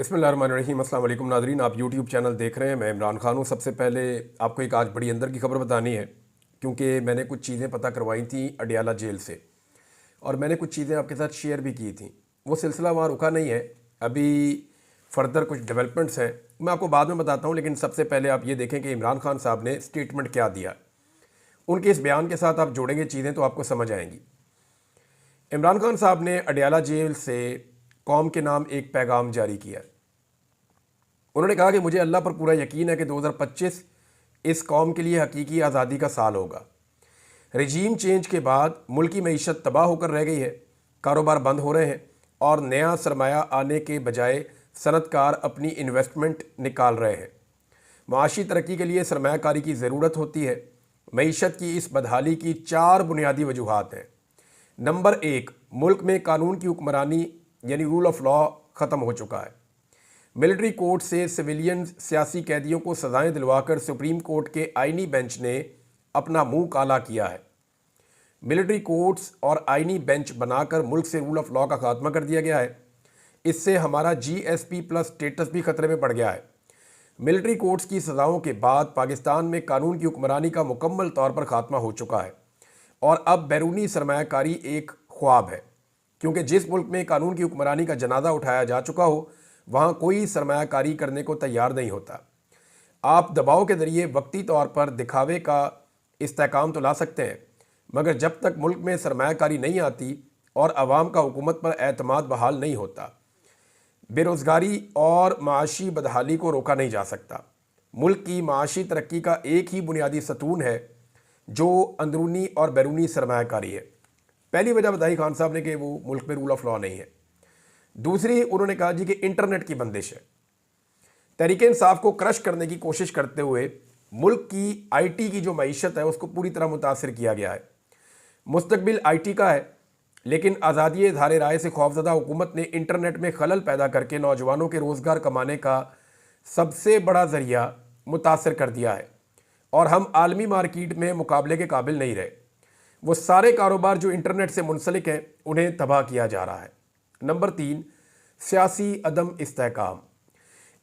बिस्मिल्लाहिर्रहमानिर्रहीम। अस्सलाम वालेकुम नाज़रीन, आप यूट्यूब चैनल देख रहे हैं। मैं इमरान खान हूँ। सबसे पहले आपको एक आज बड़ी अंदर की खबर बतानी है, क्योंकि मैंने कुछ चीज़ें पता करवाई थी अडियाला जेल से और मैंने कुछ चीज़ें आपके साथ शेयर भी की थी। वो सिलसिला वहाँ रुका नहीं है, अभी फर्दर कुछ डेवलपमेंट्स हैं, मैं आपको बाद में बताता हूँ। लेकिन सबसे पहले आप ये देखें कि इमरान खान साहब ने स्टेटमेंट क्या दिया। उनके इस बयान के साथ आप जोड़ेंगे चीज़ें तो आपको समझ आएंगी। इमरान खान साहब ने अडियाला जेल से कौम के नाम एक पैगाम जारी किया। उन्होंने कहा कि मुझे अल्लाह पर पूरा यकीन है कि 2025 इस कौम के लिए हकीकी आज़ादी का साल होगा। रजीम चेंज के बाद मुल्क की मईशत तबाह होकर रह गई है, कारोबार बंद हो रहे हैं और नया सरमाया आने के बजाय सनतकार अपनी इन्वेस्टमेंट निकाल रहे हैं। माशी तरक्की के लिए सरमायाकारी की ज़रूरत होती है। मईशत की इस बदहाली की 4 बुनियादी वजूहात हैं। नंबर 1, मुल्क में कानून की हुक्मरानी यानी रूल ऑफ लॉ ख़त्म हो चुका है। मिलिट्री कोर्ट से सिविलियन सियासी कैदियों को सजाएं दिलवाकर सुप्रीम कोर्ट के आईनी बेंच ने अपना मुंह काला किया है। मिलिट्री कोर्ट्स और आईनी बेंच बनाकर मुल्क से रूल ऑफ लॉ का खात्मा कर दिया गया है। इससे हमारा GSP प्लस स्टेटस भी खतरे में पड़ गया है। मिलिट्री कोर्ट्स की सज़ाओं के बाद पाकिस्तान में कानून की हुक्मरानी का मुकम्मल तौर पर खात्मा हो चुका है और अब बैरूनी सरमायाकारी एक ख्वाब है, क्योंकि जिस मुल्क में कानून की हुक्मरानी का जनाजा उठाया जा चुका हो वहाँ कोई सरमायाकारी करने को तैयार नहीं होता। आप दबाव के ज़रिए वक्ती तौर पर दिखावे का इस्तेहकाम तो ला सकते हैं, मगर जब तक मुल्क में सरमायाकारी नहीं आती और आवाम का हुकूमत पर एतमाद बहाल नहीं होता, बेरोज़गारी और माशी बदहाली को रोका नहीं जा सकता। मुल्क की माशी तरक्की का एक ही बुनियादी सतून है जो अंदरूनी और बैरूनी सरमायाकारी है। पहली वजह बताई खान साहब ने कि वो मुल्क में रूल ऑफ लॉ नहीं है। दूसरी, उन्होंने कहा जी कि इंटरनेट की बंदिश है। तहरीक इंसाफ को क्रश करने की कोशिश करते हुए मुल्क की IT की जो मईशत है उसको पूरी तरह मुतासर किया गया है। मुस्तकबिल IT का है, लेकिन आज़ादी इज़हार राय से खौफजदा हुकूमत ने इंटरनेट में खलल पैदा करके नौजवानों के रोज़गार कमाने का सबसे बड़ा ज़रिया मुतासर कर दिया है और हम आलमी मार्केट में मुकाबले के काबिल नहीं रहे। वो सारे कारोबार जो इंटरनेट से मुंसलिक हैं उन्हें तबाह किया जा रहा है। नंबर 3, सियासी अदम इस्तेहकाम।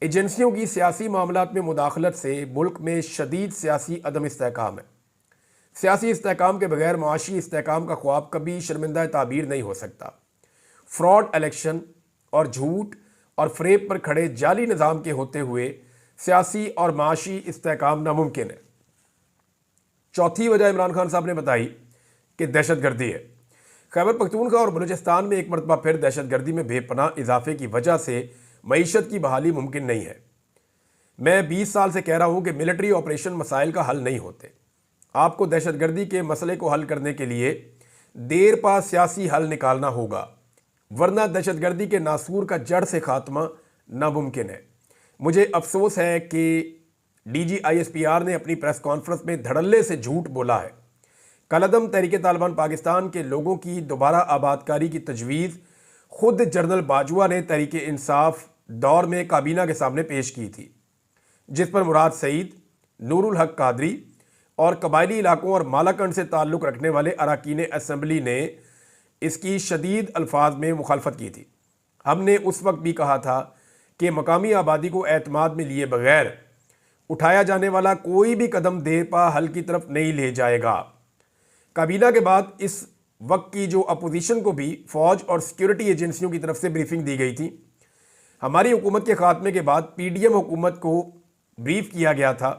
एजेंसियों की सियासी मामलात में मुदाखलत से मुल्क में शदीद सियासी अदम इस्तेहकाम है। सियासी इस्तेहकाम के बगैर मुआशी इस्तेहकाम का ख्वाब कभी शर्मिंदा ताबीर नहीं हो सकता। फ्रॉड इलेक्शन और झूठ और फरेब पर खड़े जाली निज़ाम के होते हुए सियासी और माशी इस्तेहकाम नामुमकिन है। चौथी वजह इमरान खान साहब ने बताई कि दहशतगर्दी है। खैबर पख्तूनख्वा और बलूचिस्तान में एक मरतबा फिर दहशतगर्दी में बेपनाह इजाफे की वजह से मईशत की बहाली मुमकिन नहीं है। मैं 20 साल से कह रहा हूं कि मिलिट्री ऑपरेशन मसाइल का हल नहीं होते। आपको दहशतगर्दी के मसले को हल करने के लिए देर पा सियासी हल निकालना होगा, वरना दहशतगर्दी के नासूर का जड़ से खात्मा नामुमकिन है। मुझे अफसोस है कि DG ISPR ने अपनी प्रेस कॉन्फ्रेंस में धड़ल्ले से झूठ बोला है। कलअदम तहरीक तालिबान पाकिस्तान के लोगों की दोबारा आबादकारी की तजवीज़ खुद जनरल बाजवा ने तहरीक इंसाफ दौर में काबीना के सामने पेश की थी, जिस पर मुराद सईद, नूरुल हक कादरी और कबायली इलाकों और मालाकंड से ताल्लुक़ रखने वाले अरकान असम्बली ने इसकी शदीद अल्फाज में मुखालफत की थी। हमने उस वक्त भी कहा था कि मकामी आबादी को एतमाद में लिए बगैर उठाया जाने वाला कोई भी कदम देर पा हल की तरफ नहीं ले जाएगा। काबीना के बाद इस वक्त की जो अपोजिशन को भी फ़ौज और सिक्योरिटी एजेंसियों की तरफ से ब्रीफिंग दी गई थी। हमारी हुकूमत के खात्मे के बाद PDM हुकूमत को ब्रीफ किया गया था।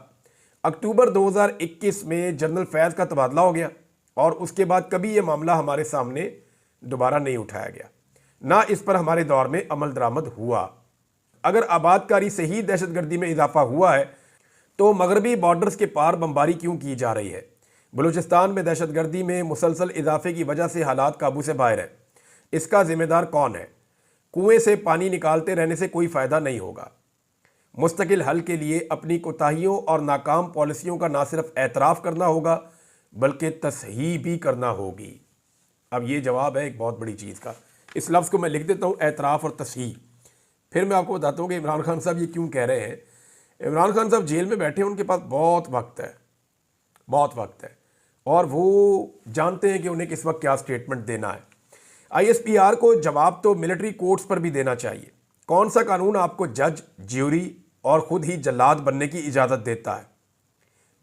अक्टूबर 2021 में जनरल फैज़ का तबादला हो गया और उसके बाद कभी ये मामला हमारे सामने दोबारा नहीं उठाया गया, ना इस पर हमारे दौर में अमल दरामद हुआ। अगर आबादकारी से ही दहशतगर्दी में इजाफा हुआ है तो मगरबी बॉर्डर्स के पार बमबारी क्यों की जा रही है? बलूचिस्तान में दहशतगर्दी में मुसलसल इजाफे की वजह से हालात काबू से बाहर है। इसका जिम्मेदार कौन है? कुएं से पानी निकालते रहने से कोई फ़ायदा नहीं होगा। मुस्तकिल हल के लिए अपनी कोताहियों और नाकाम पॉलिसियों का ना सिर्फ एतराफ़ करना होगा बल्कि तसहीह भी करना होगी। अब ये जवाब है एक बहुत बड़ी चीज़ का। इस लफ्ज़ को मैं लिख देता हूँ, एतराफ़ और तसहीह। फिर मैं आपको बताता हूँ कि इमरान खान साहब ये क्यों कह रहे हैं। इमरान खान साहब जेल में बैठे हैं, उनके पास बहुत वक्त है, बहुत वक्त है और वो जानते हैं कि उन्हें किस वक्त क्या स्टेटमेंट देना है। ISPR को जवाब तो मिलिट्री कोर्ट्स पर भी देना चाहिए। कौन सा कानून आपको जज, ज्यूरी और खुद ही जल्लाद बनने की इजाज़त देता है?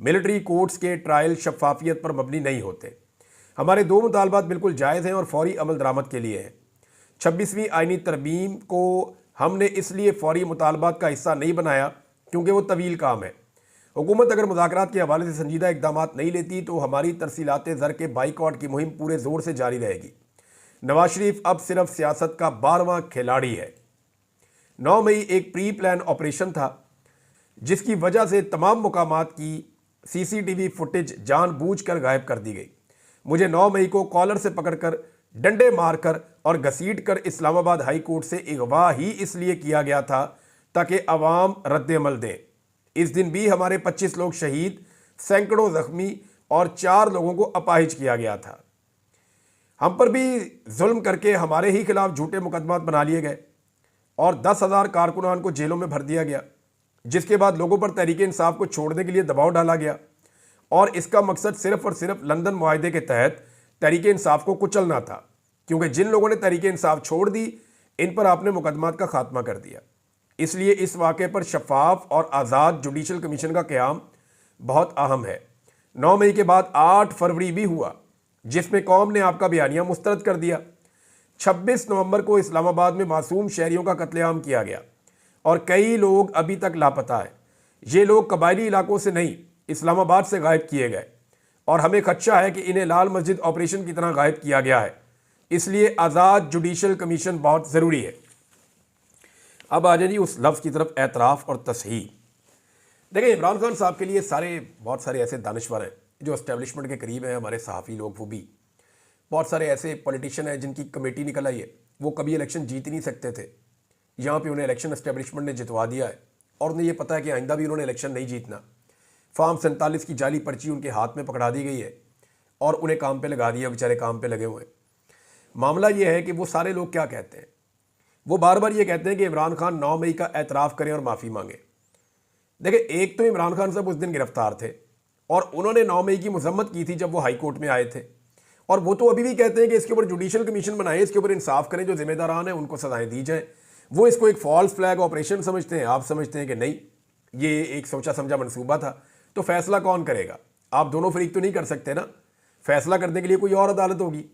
मिलिट्री कोर्ट्स के ट्रायल शफाफियत पर मबनी नहीं होते। हमारे दो मुतालबात बिल्कुल जायज़ हैं और फौरी अमल दरामद के लिए हैं। 26वीं आईनी तरमीम को हमने इसलिए फौरी मुतालबात का हिस्सा नहीं बनाया क्योंकि वो तवील काम है। हुकूमत अगर मुज़ाकरात के हवाले से संजीदा इकदाम नहीं लेती तो हमारी तरसीलात ज़र के बाइकआउट की मुहिम पूरे ज़ोर से जारी रहेगी। नवाज शरीफ अब सिर्फ सियासत का 12वां खिलाड़ी है। 9 मई एक प्री प्लान ऑपरेशन था जिसकी वजह से तमाम मुकामात की CCTV फुटेज जानबूझकर गायब कर दी गई। मुझे 9 मई को कॉलर से पकड़कर, डंडे मारकर और घसीटकर इस्लामाबाद हाई कोर्ट से अगवा ही इसलिए किया गया था ताकि अवाम रद्द-ए-अमल दें। इस दिन भी हमारे 25 लोग शहीद, सैकड़ों जख्मी और 4 लोगों को अपाहिज किया गया था। हम पर भी जुल्म करके हमारे ही खिलाफ झूठे मुकदमात बना लिए गए और 10,000 कारकुनान को जेलों में भर दिया गया, जिसके बाद लोगों पर तहरीक इंसाफ को छोड़ने के लिए दबाव डाला गया और इसका मकसद सिर्फ और सिर्फ लंदन मुआहदे के तहत तहरीक इंसाफ को कुचलना था, क्योंकि जिन लोगों ने तहरीक इंसाफ छोड़ दी इन पर आपने मुकदमात का खात्मा कर दिया। इसलिए इस वाक़े पर शफाफ और आज़ाद जुडिशल कमीशन का क़याम बहुत अहम है। 9 मई के बाद 8 फरवरी भी हुआ जिसमें कौम ने आपका बयानिया मुस्तरद कर दिया। 26 नवंबर को इस्लामाबाद में मासूम शहरियों का कत्लेआम किया गया और कई लोग अभी तक लापता हैं। ये लोग कबायली इलाकों से नहीं, इस्लामाबाद से गायब किए गए और हमें खदशा है कि इन्हें लाल मस्जिद ऑपरेशन की तरह गायब किया गया है। इसलिए आज़ाद जुडिशल कमीशन बहुत ज़रूरी है। अब आ जाए जी उस लफ्ज़ की तरफ, एतराफ़ और तसहीह। देखिए, इमरान खान साहब के लिए बहुत सारे ऐसे दानिश्वर हैं जो एस्टेब्लिशमेंट के करीब हैं, हमारे सहाफ़ी लोग, वो भी बहुत सारे ऐसे पॉलिटिशियन हैं जिनकी कमेटी निकल आई है, वो कभी इलेक्शन जीत ही नहीं सकते थे। यहाँ पे उन्हें इलेक्शन एस्टेब्लिशमेंट ने जितवा दिया है और उन्हें ये पता है कि आइंदा भी उन्होंने इलेक्शन नहीं जीतना। फार्म 47 की जाली पर्ची उनके हाथ में पकड़ा दी गई है और उन्हें काम पे लगा दिया, बेचारे काम पे लगे हुए हैं। मामला ये है कि वो सारे लोग क्या कहते हैं, वो बार बार ये कहते हैं कि इमरान खान 9 मई का एतराफ़ करें और माफ़ी मांगे। देखिए, एक तो इमरान खान साहब उस दिन गिरफ्तार थे और उन्होंने 9 मई की मजम्मत की थी जब वो हाई कोर्ट में आए थे, और वो तो अभी भी कहते हैं कि इसके ऊपर जुडिशल कमीशन बनाए, इसके ऊपर इंसाफ करें, जो जिम्मेदारान हैं उनको सजाएं दी जाए। वो इसको एक फॉल्स फ्लैग ऑपरेशन समझते हैं, आप समझते हैं कि नहीं, ये एक सोचा समझा मंसूबा था। तो फैसला कौन करेगा? आप दोनों फरीक तो नहीं कर सकते ना। फैसला करने के लिए कोई और अदालत होगी,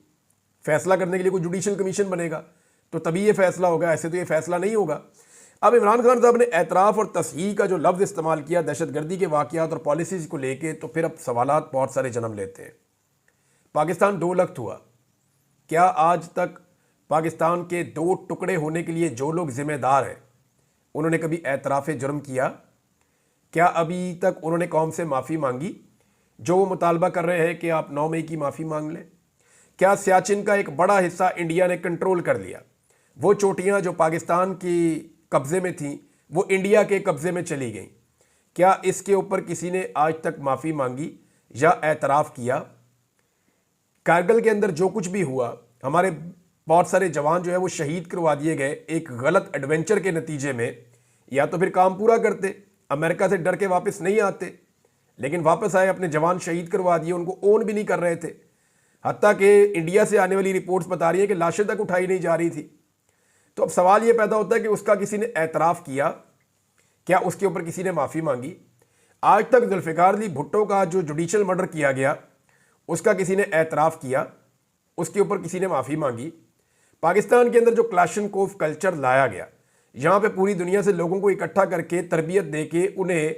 फैसला करने के लिए कोई जुडिशल कमीशन बनेगा, तो तभी ये फैसला होगा, ऐसे तो ये फैसला नहीं होगा। अब इमरान खान साहब ने एतराफ़ और तसहीह का जो लफ्ज़ इस्तेमाल किया दहशतगर्दी के वाक़यात और पॉलिसीज़ को लेके, तो फिर अब सवालात बहुत सारे जन्म लेते हैं। पाकिस्तान 2 लख्त हुआ। क्या आज तक पाकिस्तान के 2 टुकड़े होने के लिए जो लोग ज़िम्मेदार हैं उन्होंने कभी एतराफ़ जुर्म किया? क्या अभी तक उन्होंने कौम से माफ़ी मांगी? जो वो मुतालबा कर रहे हैं कि आप 9 मई की माफ़ी मांग लें। क्या सियाचिन का एक बड़ा हिस्सा इंडिया ने कंट्रोल कर लिया? वो चोटियाँ जो पाकिस्तान की कब्ज़े में थीं वो इंडिया के कब्ज़े में चली गईं। क्या इसके ऊपर किसी ने आज तक माफ़ी मांगी या एतराफ़ किया? कारगिल के अंदर जो कुछ भी हुआ, हमारे बहुत सारे जवान जो है वो शहीद करवा दिए गए एक गलत एडवेंचर के नतीजे में। या तो फिर काम पूरा करते, अमेरिका से डर के वापस नहीं आते, लेकिन वापस आए, अपने जवान शहीद करवा दिए, उनको ओन भी नहीं कर रहे थे। हत्ता कि इंडिया से आने वाली रिपोर्ट्स बता रही है कि लाशें तक उठाई नहीं जा रही थी। तो अब सवाल ये पैदा होता है कि उसका किसी ने एतराफ़ किया? क्या उसके ऊपर किसी ने माफ़ी मांगी? आज तक जुल्फ़िकार अली भुट्टो का जो जुडिशल मर्डर किया गया उसका किसी ने एतराफ़ किया? उसके ऊपर किसी ने माफ़ी मांगी? पाकिस्तान के अंदर जो क्लाशनकोफ कल्चर लाया गया, यहाँ पे पूरी दुनिया से लोगों को इकट्ठा करके तरबियत दे के उन्हें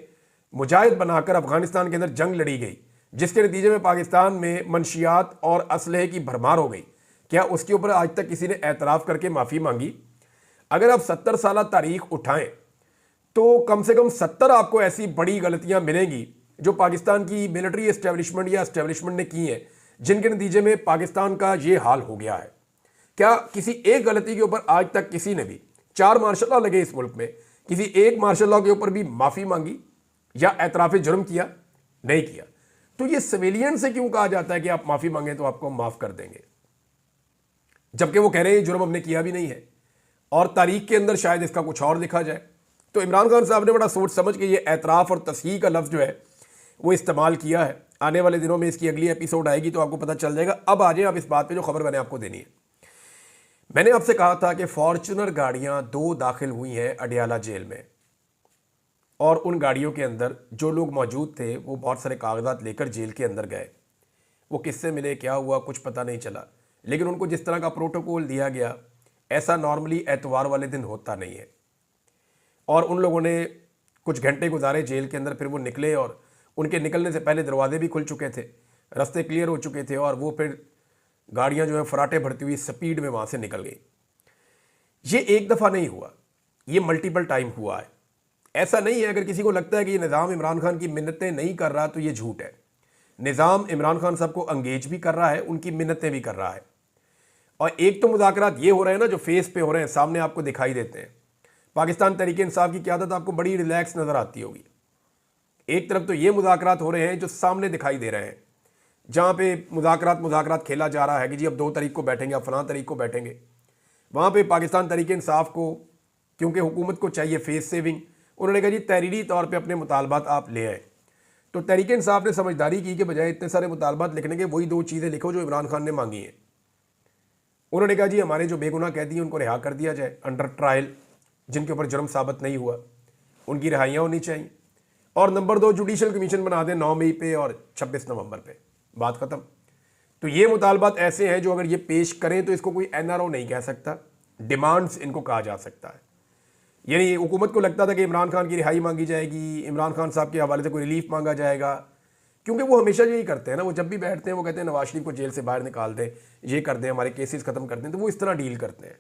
मुजाहिद बनाकर अफगानिस्तान के अंदर जंग लड़ी गई, जिसके नतीजे में पाकिस्तान में मंशियात और असलहे की भरमार हो गई। क्या उसके ऊपर आज तक किसी ने एतराफ़ करके माफ़ी मांगी? अगर आप 70 साल तारीख उठाएं तो कम से कम 70 आपको ऐसी बड़ी गलतियां मिलेंगी जो पाकिस्तान की मिलिट्री एस्टेब्लिशमेंट या एस्टेब्लिशमेंट ने की हैं, जिनके नतीजे में पाकिस्तान का ये हाल हो गया है। क्या किसी एक गलती के ऊपर आज तक किसी ने भी, 4 मार्शल लॉ लगे इस मुल्क में, किसी एक मार्शल लॉ के ऊपर भी माफ़ी मांगी या एतराफ़ जुर्म किया? नहीं किया। तो ये सिविलियन से क्यों कहा जाता है कि आप माफ़ी मांगें तो आपको माफ़ कर देंगे, जबकि वो कह रहे हैं जुर्म हमने किया भी नहीं है और तारीख के अंदर शायद इसका कुछ और लिखा जाए। तो इमरान खान साहब ने बड़ा सोच समझ के ये एतराफ़ और तसहीह का लफ्ज़ जो है वो इस्तेमाल किया है। आने वाले दिनों में इसकी अगली एपिसोड आएगी तो आपको पता चल जाएगा। अब आ जाए आप इस बात पे जो खबर मैंने आपको देनी है। मैंने आपसे कहा था कि फॉर्च्यूनर गाड़ियां 2 दाखिल हुई हैं अडियाला जेल में, और उन गाड़ियों के अंदर जो लोग मौजूद थे वो बहुत सारे कागजात लेकर जेल के अंदर गए। वो किससे मिले, क्या हुआ, कुछ पता नहीं चला। लेकिन उनको जिस तरह का प्रोटोकॉल दिया गया, ऐसा नॉर्मली एतवार वाले दिन होता नहीं है। और उन लोगों ने कुछ घंटे गुजारे जेल के अंदर, फिर वो निकले और उनके निकलने से पहले दरवाजे भी खुल चुके थे, रास्ते क्लियर हो चुके थे, और वो फिर गाड़ियां जो है फराटे भरती हुई स्पीड में वहाँ से निकल गई। ये एक दफ़ा नहीं हुआ, ये मल्टीपल टाइम हुआ है। ऐसा नहीं है, अगर किसी को लगता है कि ये निज़ाम इमरान खान की मिन्नतें नहीं कर रहा तो ये झूठ है। निज़ाम इमरान खान साहब को अंगेज भी कर रहा है, उनकी मिन्नतें भी कर रहा है। और एक तो मुज़ाकरात ये हो रहे हैं ना, जो फेस पे हो रहे हैं, सामने आपको दिखाई देते हैं। पाकिस्तान तहरीक इंसाफ की क़यादत आपको बड़ी रिलैक्स नज़र आती होगी। एक तरफ तो ये मुज़ाकरात हो रहे हैं जो सामने दिखाई दे रहे हैं, जहाँ पे मुज़ाकरात खेला जा रहा है कि जी अब 2 तारीख को बैठेंगे, अब फलां तारीख को बैठेंगे। वहाँ पे पाकिस्तान तहरीक इंसाफ को, क्योंकि हुकूमत को चाहिए फेस सेविंग, उन्होंने कहा जी तहरीरी तौर पे अपने मुतालबात आप ले आए। तो तहरीक इंसाफ ने समझदारी की कि बजाय इतने सारे मुतालबात लिखने के वही 2 चीज़ें लिखो जो इमरान खान ने मांगी हैं। उन्होंने कहा जी हमारे जो बेगुनाह कैदी हैं उनको रिहा कर दिया जाए अंडर ट्रायल, जिनके ऊपर जुर्म साबित नहीं हुआ, उनकी रिहाइयाँ होनी चाहिए। और नंबर 2, जुडिशल कमीशन बना दें 9 मई पे और 26 नवंबर पे, बात ख़त्म। तो ये मुतालबात ऐसे हैं जो अगर ये पेश करें तो इसको कोई एनआरओ नहीं कह सकता, डिमांड्स इनको कहा जा सकता है। यानी हुकूमत को लगता था कि इमरान खान की रिहाई मांगी जाएगी, इमरान खान साहब के हवाले से कोई रिलीफ मांगा जाएगा, क्योंकि वो हमेशा यही करते हैं ना, वो जब भी बैठते हैं वो कहते हैं नवाज शरीफ को जेल से बाहर निकाल दें, ये कर दें, हमारे केसेस ख़त्म कर दें, तो वो इस तरह डील करते हैं।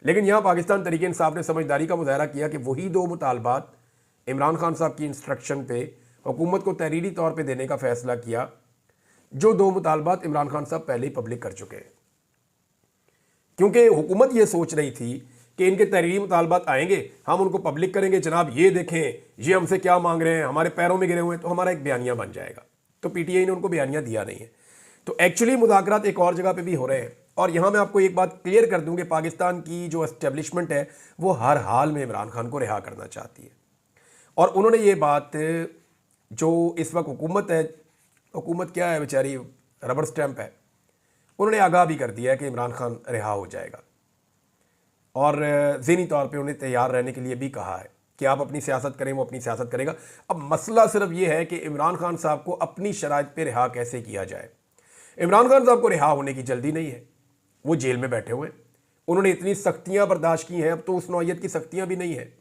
लेकिन यहाँ पाकिस्तान तहरीक इंसाफ ने समझदारी का मुजाहरा किया कि वही 2 मुतालबात इमरान खान साहब की इंस्ट्रक्शन पे हुकूमत को तहरीरी तौर पे देने का फैसला किया, जो 2 मुतालबात इमरान खान साहब पहले ही पब्लिक कर चुके हैं। क्योंकि हुकूमत ये सोच रही थी कि इनके तहरीरी मुतालबात आएंगे, हम उनको पब्लिक करेंगे, जनाब ये देखें ये हमसे क्या मांग रहे हैं, हमारे पैरों में गिरे हुए हैं, तो हमारा एक बयानिया बन जाएगा। तो पीटीआई ने उनको बयानिया दिया नहीं है। तो एक्चुअली मुज़ाकरात एक और जगह पे भी हो रहे हैं। और यहाँ मैं आपको एक बात क्लियर कर दूँ कि पाकिस्तान की जो एस्टेब्लिशमेंट है वो हर हाल में इमरान खान को रिहा करना चाहती है। और उन्होंने ये बात, जो इस वक्त हुकूमत है, हुकूमत क्या है बेचारी, रबर स्टैंप है, उन्होंने आगाह भी कर दिया है कि इमरान खान रिहा हो जाएगा। और ज़हनी तौर पे उन्हें तैयार रहने के लिए भी कहा है कि आप अपनी सियासत करें, वो अपनी सियासत करेगा। अब मसला सिर्फ ये है कि इमरान खान साहब को अपनी शराइत पे रिहा कैसे किया जाए। इमरान खान साहब को रिहा होने की जल्दी नहीं है, वो जेल में बैठे हुए हैं, उन्होंने इतनी सख्तियाँ बर्दाश्त की हैं, अब तो उस नौइयत की सख्तियाँ भी नहीं हैं।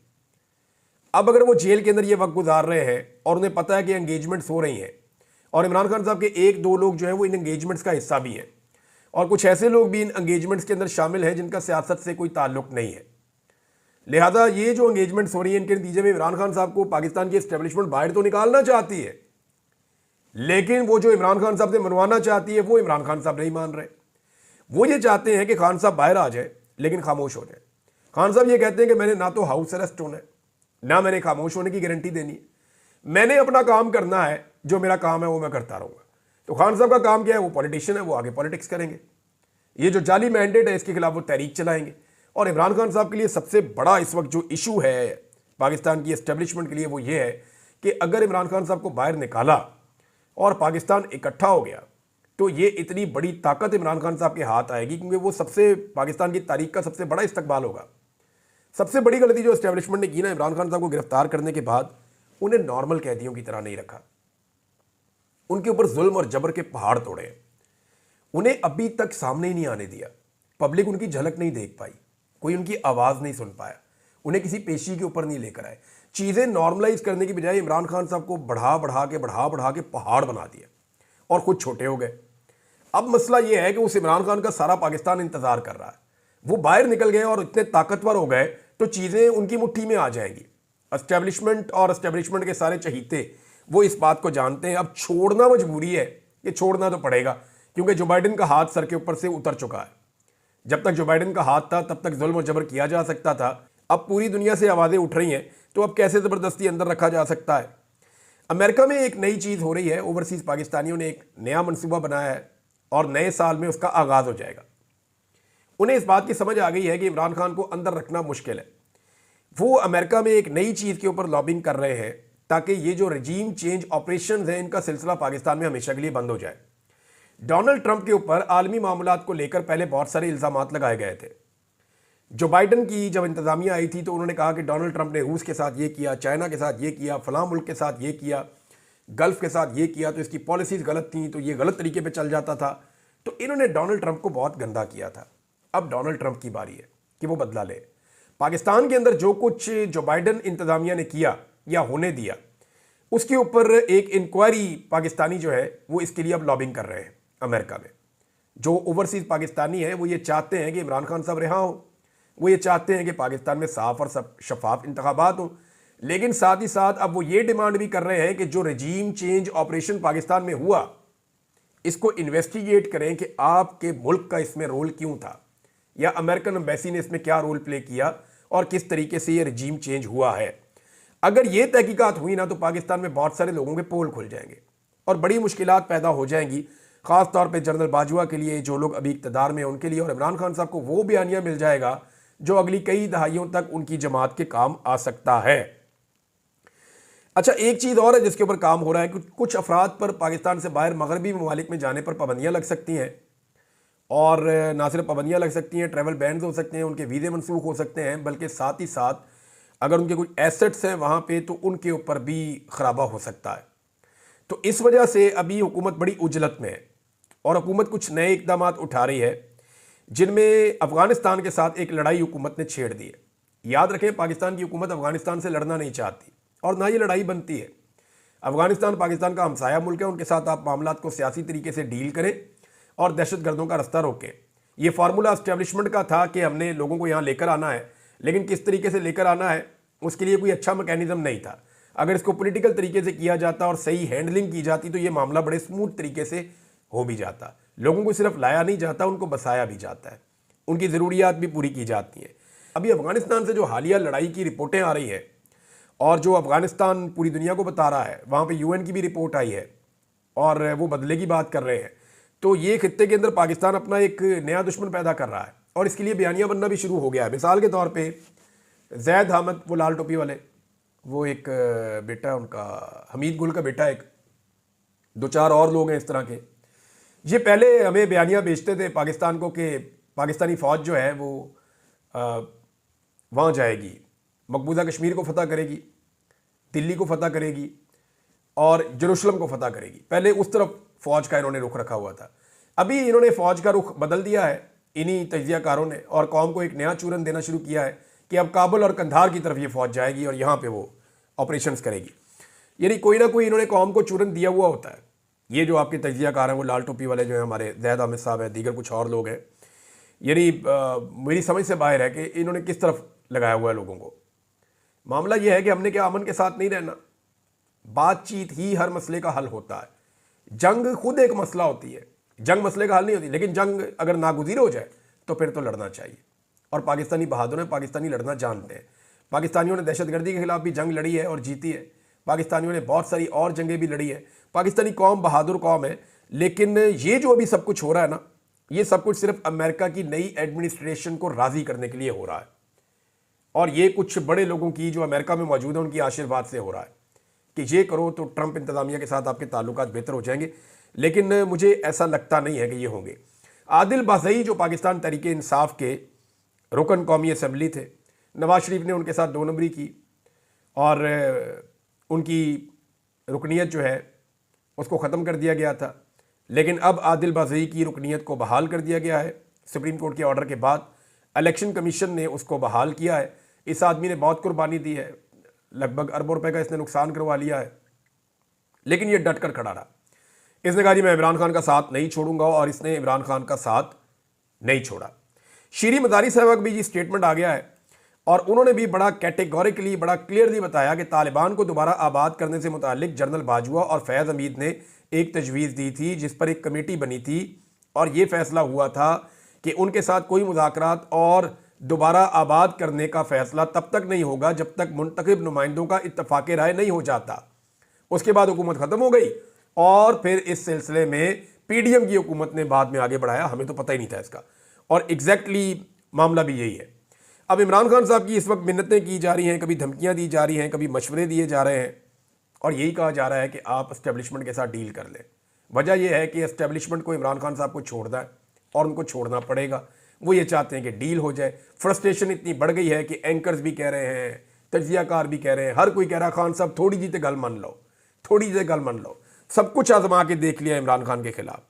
अब अगर वो जेल के अंदर ये वक्त गुजार रहे हैं और उन्हें पता है कि एंगेजमेंट्स हो रही हैं, और इमरान खान साहब के 1-2 लोग जो हैं वो इन एंगेजमेंट्स का हिस्सा भी हैं, और कुछ ऐसे लोग भी इन एंगेजमेंट्स के अंदर शामिल हैं जिनका सियासत से कोई ताल्लुक नहीं है, लिहाजा ये जो एंगेजमेंट्स हो रही हैं इनके नतीजे में इमरान खान साहब को पाकिस्तान की एस्टेब्लिशमेंट बाहर तो निकालना चाहती है, लेकिन वो जो इमरान खान साहब से मनवाना चाहती है वो इमरान खान साहब नहीं मान रहे। वो ये चाहते हैं कि खान साहब बाहर आ जाए लेकिन खामोश हो जाए। खान साहब ये कहते हैं कि मैंने ना तो हाउस अरेस्ट होना है, ना मैंने खामोश होने की गारंटी देनी है, मैंने अपना काम करना है, जो मेरा काम है वो मैं करता रहूँगा। तो खान साहब का काम क्या है, वो पॉलिटिशियन है, वो आगे पॉलिटिक्स करेंगे। ये जो जाली मैंडेट है इसके खिलाफ वो तहरीक चलाएंगे। और इमरान खान साहब के लिए सबसे बड़ा इस वक्त जो इशू है पाकिस्तान की एस्टेब्लिशमेंट के लिए वो ये है कि अगर इमरान खान साहब को बाहर निकाला और पाकिस्तान इकट्ठा हो गया तो ये इतनी बड़ी ताकत इमरान खान साहब के हाथ आएगी, क्योंकि वो सबसे पाकिस्तान की तारीख का सबसे बड़ा इस्तकबाल होगा। सबसे बड़ी गलती जो एस्टेब्लिशमेंट ने की ना, इमरान खान साहब को गिरफ्तार करने के बाद उन्हें नॉर्मल कैदियों की तरह नहीं रखा, उनके ऊपर जुल्म और जबर के पहाड़ तोड़े, उन्हें अभी तक सामने ही नहीं आने दिया, पब्लिक उनकी झलक नहीं देख पाई, कोई उनकी आवाज़ नहीं सुन पाया, उन्हें किसी पेशी के ऊपर नहीं लेकर आए। चीज़ें नॉर्मलाइज करने की बजाय इमरान खान साहब को बढ़ा बढ़ा के पहाड़ बना दिया और खुद छोटे हो गए। अब मसला यह है कि उस इमरान खान का सारा पाकिस्तान इंतज़ार कर रहा है, वो बाहर निकल गए और इतने ताकतवर हो गए तो चीज़ें उनकी मुट्ठी में आ जाएंगी। एस्टेब्लिशमेंट और एस्टेब्लिशमेंट के सारे चहीते वो इस बात को जानते हैं, अब छोड़ना मजबूरी है, ये छोड़ना तो पड़ेगा, क्योंकि जो बाइडेन का हाथ सर के ऊपर से उतर चुका है। जब तक जो बाइडेन का हाथ था तब तक जुल्म और जबर किया जा सकता था, अब पूरी दुनिया से आवाज़ें उठ रही हैं, तो अब कैसे ज़बरदस्ती अंदर रखा जा सकता है। अमेरिका में एक नई चीज़ हो रही है, ओवरसीज़ पाकिस्तानियों ने एक नया मनसूबा बनाया है और नए साल में उसका आगाज़ हो जाएगा। उन्हें इस बात की समझ आ गई है कि इमरान खान को अंदर रखना मुश्किल है। वो अमेरिका में एक नई चीज़ के ऊपर लॉबिंग कर रहे हैं ताकि ये जो रजीम चेंज ऑपरेशन है इनका सिलसिला पाकिस्तान में हमेशा के लिए बंद हो जाए। डोनाल्ड ट्रंप के ऊपर आलमी मामलात को लेकर पहले बहुत सारे इल्ज़ामात लगाए गए थे जो बाइडन की जब इंतज़ामिया आई थी तो उन्होंने कहा कि डोनाल्ड ट्रंप ने रूस के साथ ये किया, चाइना के साथ ये किया, फलां मुल्क के साथ ये किया, गल्फ़ के साथ ये किया, तो इसकी पॉलिसीज़ गलत थी, तो ये गलत तरीके पे चल जाता था। तो इन्होंने डोनाल्ड ट्रंप को बहुत गंदा किया था। अब डोनाल्ड ट्रंप की बारी है कि वो बदला ले। पाकिस्तान के अंदर जो कुछ जो बाइडन इंतज़ामिया ने किया या होने दिया, उसके ऊपर एक इंक्वायरी पाकिस्तानी जो है वो इसके लिए अब लॉबिंग कर रहे हैं अमेरिका में। जो ओवरसीज़ पाकिस्तानी हैं वो ये चाहते हैं कि इमरान खान साहब रिहा हों, वो ये चाहते हैं कि पाकिस्तान में साफ और शफाफ इंतखाबात हों, लेकिन साथ ही साथ अब वो ये डिमांड भी कर रहे हैं कि जो रजीम चेंज ऑपरेशन पाकिस्तान में हुआ इसको इन्वेस्टिगेट करें कि आपके मुल्क का इसमें रोल क्यों था, या अमेरिकन एम्बेसी ने इसमें क्या रोल प्ले किया और किस तरीके से ये रजीम चेंज हुआ है। अगर ये तहकीकात हुई ना तो पाकिस्तान में बहुत सारे लोगों के पोल खुल जाएंगे और बड़ी मुश्किलात पैदा हो जाएंगी, ख़ास तौर पे जनरल बाजवा के लिए, जो लोग अभी इक़्तिदार में उनके लिए, और इमरान खान साहब को वो बयानिया मिल जाएगा जो अगली कई दहाइयों तक उनकी जमात के काम आ सकता है। अच्छा, एक चीज़ और है जिसके ऊपर काम हो रहा है कि कुछ अफराद पर पाकिस्तान से बाहर मगरबी ममालिक में जाने पर पाबंदियाँ लग सकती हैं, और ना सिर्फ पाबंदियाँ लग सकती हैं, ट्रैवल बैन्स हो सकते हैं, उनके वीज़े मनसूख हो सकते हैं, बल्कि साथ ही साथ अगर उनके कुछ एसेट्स हैं वहाँ पे तो उनके ऊपर भी खराबा हो सकता है। तो इस वजह से अभी हुकूमत बड़ी उजलत में है और हुकूमत कुछ नए इकदाम उठा रही है जिनमें अफ़गानिस्तान के साथ एक लड़ाई हुकूमत ने छेड़ दी है। याद रखें, पाकिस्तान की हुकूमत अफ़गानिस्तान से लड़ना नहीं चाहती और ना ये लड़ाई बनती है। अफ़गानिस्तान पाकिस्तान का हमसाया मुल्क है, उनके साथ आप मामलात को सियासी तरीके से डील करें और दहशतगर्दों का रास्ता रोकें। ये फार्मूला एस्टेब्लिशमेंट का था कि हमने लोगों को यहाँ लेकर आना है, लेकिन किस तरीके से लेकर आना है उसके लिए कोई अच्छा मैकेनिज्म नहीं था। अगर इसको पॉलिटिकल तरीके से किया जाता और सही हैंडलिंग की जाती तो ये मामला बड़े स्मूथ तरीके से हो भी जाता। लोगों को सिर्फ लाया नहीं जाता, उनको बसाया भी जाता है, उनकी ज़रूरियात भी पूरी की जाती हैं। अभी अफ़गानिस्तान से जो हालिया लड़ाई की रिपोर्टें आ रही हैं और जो अफ़गानिस्तान पूरी दुनिया को बता रहा है, वहाँ पे यूएन की भी रिपोर्ट आई है और वो बदले की बात कर रहे हैं, तो ये खित्ते के अंदर पाकिस्तान अपना एक नया दुश्मन पैदा कर रहा है और इसके लिए बयानियाँ बनना भी शुरू हो गया है। मिसाल के तौर पे जैद अहमद, वो लाल टोपी वाले, वो एक बेटा उनका हमीद गुल का बेटा, एक दो चार और लोग हैं इस तरह के, ये पहले हमें बयानियाँ भेजते थे पाकिस्तान को कि पाकिस्तानी फ़ौज जो है वो वहाँ जाएगी, मकबूजा कश्मीर को फ़तह करेगी, दिल्ली को फ़तह करेगी और जेरूशलम को फ़तह करेगी। पहले उस तरफ फ़ौज का इन्होंने रुख रखा हुआ था। अभी इन्होंने फ़ौज का रुख बदल दिया है इन्हीं तजियाकारों ने और कौम को एक नया चूरन देना शुरू किया है कि अब काबुल और कंधार की तरफ ये फ़ौज जाएगी और यहाँ पे वो ऑपरेशंस करेगी। यानी कोई ना कोई इन्होंने कौम को चूरन दिया हुआ होता है। ये जो आपके तजियाकार हैं वो लाल टोपी वाले जो हैं हमारे जैद अहमद साहब हैं, दीगर कुछ और लोग हैं, यानी मेरी समझ से बाहर है कि इन्होंने किस तरफ लगाया हुआ है लोगों को। मामला ये है कि हमने क्या अमन के साथ नहीं रहना, बातचीत ही हर मसले का हल होता है। जंग खुद एक मसला होती है, जंग मसले का हल नहीं होती, लेकिन जंग अगर नागुज़ीर हो जाए तो फिर तो लड़ना चाहिए। और पाकिस्तानी बहादुर हैं, पाकिस्तानी लड़ना जानते हैं। पाकिस्तानियों ने दहशतगर्दी के खिलाफ भी जंग लड़ी है और जीती है। पाकिस्तानियों ने बहुत सारी और जंगें भी लड़ी है। पाकिस्तानी कौम बहादुर कौम है। लेकिन ये जो अभी सब कुछ हो रहा है ना, ये सब कुछ सिर्फ अमेरिका की नई एडमिनिस्ट्रेशन को राज़ी करने के लिए हो रहा है और ये कुछ बड़े लोगों की जो अमेरिका में मौजूद है उनकी आशीर्वाद से हो रहा है कि ये करो तो ट्रंप इंतज़ामिया के साथ आपके ताल्लुकात बेहतर हो जाएंगे। लेकिन मुझे ऐसा लगता नहीं है कि ये होंगे। आदिल बाज़ई जो पाकिस्तान तहरीक इंसाफ के रुकन कौमी असम्बली थे, नवाज शरीफ ने उनके साथ 2 नंबरी की और उनकी रुकनीत जो है उसको ख़त्म कर दिया गया था। लेकिन अब आदिल बाज़ई की रुकनीत को बहाल कर दिया गया है सुप्रीम कोर्ट के ऑर्डर के बाद। इलेक्शन कमीशन ने उसको बहाल किया है। इस आदमी ने बहुत कुर्बानी दी है, लगभग अरबों रुपए का इसने नुकसान करवा लिया है, लेकिन ये डट कर खड़ा रहा। इसने कहा जी मैं इमरान खान का साथ नहीं छोड़ूंगा और इसने इमरान खान का साथ नहीं छोड़ा। शीरी मदारी साहब का भी जी स्टेटमेंट आ गया है और उन्होंने भी बड़ा कैटेगोरिकली, बड़ा क्लियरली बताया कि तालिबान को दोबारा आबाद करने से मुतालिक जनरल बाजवा और फैज़ हमीद ने एक तजवीज़ दी थी जिस पर एक कमेटी बनी थी और ये फैसला हुआ था कि उनके साथ कोई मुज़ाकरात और दोबारा आबाद करने का फ़ैसला तब तक नहीं होगा जब तक मुंतखब नुमाइंदों का इत्तफाक राय नहीं हो जाता। उसके बाद हुकूमत ख़त्म हो गई और फिर इस सिलसिले में पीडीएम की हुकूमत ने बाद में आगे बढ़ाया, हमें तो पता ही नहीं था इसका। और एग्जैक्टली मामला भी यही है। अब इमरान खान साहब की इस वक्त मिन्नतें की जा रही हैं, कभी धमकियाँ दी जा रही हैं, कभी मशवरे दिए जा रहे हैं और यही कहा जा रहा है कि आप इस्टेब्लिशमेंट के साथ डील कर लें। वजह यह है कि इस्टेब्लिशमेंट को इमरान खान साहब को छोड़ना है और उनको छोड़ना पड़ेगा। वो ये चाहते हैं कि डील हो जाए। फ्रस्ट्रेशन इतनी बढ़ गई है कि एंकर्स भी कह रहे हैं, तज्जियाकार भी कह रहे हैं, हर कोई कह रहा है खान साहब थोड़ी जी तो गल मान लो, थोड़ी जी गल मान लो। सब कुछ आजमा के देख लिया इमरान खान के खिलाफ,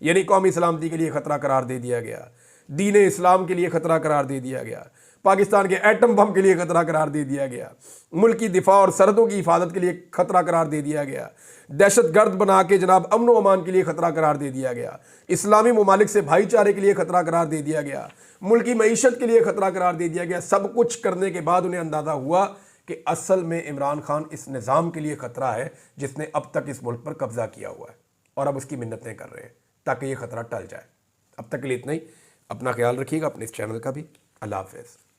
यानी कौमी सलामती के लिए खतरा करार दे दिया गया, दीन इस्लाम के लिए खतरा करार दे दिया गया, पाकिस्तान के एटम बम के लिए खतरा करार दे दिया गया, मुल्क की दिफा और सरहदों की हिफाजत के लिए खतरा करार दे दिया गया, दहशत गर्द बना के जनाब अमन व अमान के लिए खतरा करार दे दिया गया, इस्लामी ममालिक से भाईचारे के लिए खतरा करार दे दिया गया, मुल्क की मईशत के लिए खतरा करार दे दिया गया। सब कुछ करने के बाद उन्हें अंदाजा हुआ कि असल में इमरान खान इस निज़ाम के लिए खतरा है जिसने अब तक इस मुल्क पर कब्जा किया हुआ है, और अब उसकी मिन्नतें कर रहे हैं ताकि ये खतरा टल जाए। अब तक के लिए इतना ही। अपना ख्याल रखिएगा, अपने इस चैनल का भी। अल्लाह हाफ़िज़।